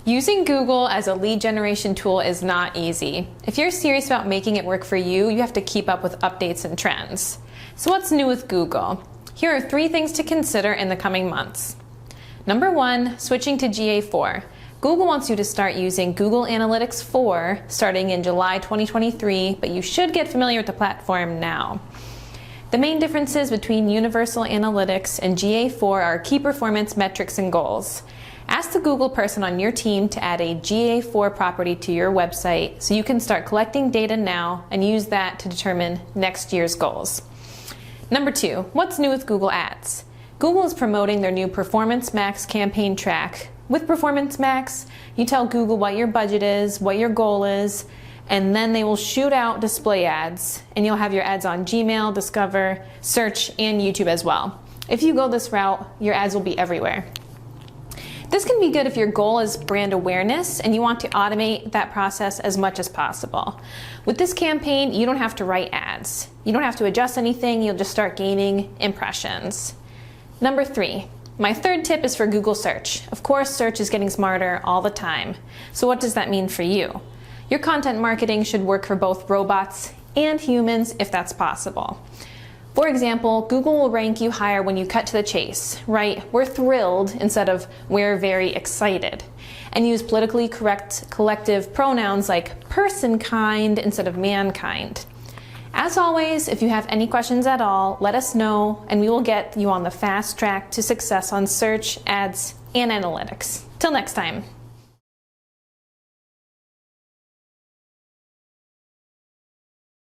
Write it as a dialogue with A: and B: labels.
A: Using Google as a lead generation tool is not easy. If you're serious about making it work for you, you have to keep up with updates and trends. So what's new with Google? Here are 3 things to consider in the coming months. Number 1, switching to GA4. Google wants you to start using Google Analytics 4 starting in July 2023, but you should get familiar with the platform now. The main differences between Universal Analytics and GA4 are key performance metrics and goals. Ask the Google person on your team to add a GA4 property to your website so you can start collecting data now and use that to determine next year's goals. Number 2, what's new with Google Ads? Google is promoting their new Performance Max campaign track. With Performance Max, you tell Google what your budget is, what your goal is, and then they will shoot out display ads, and you'll have your ads on Gmail, Discover, Search, and YouTube as well. If you go this route, your ads will be everywhere. This can be good if your goal is brand awareness and you want to automate that process as much as possible. With this campaign, you don't have to write ads. You don't have to adjust anything, you'll just start gaining impressions. Number 3, my third tip is for Google Search. Of course, search is getting smarter all the time. So what does that mean for you? Your content marketing should work for both robots and humans if that's possible. For example, Google will rank you higher when you cut to the chase, right? We're thrilled instead of we're very excited. And use politically correct collective pronouns like person-kind instead of mankind. As always, if you have any questions at all, let us know and we will get you on the fast track to success on search, ads, and analytics. Till next time.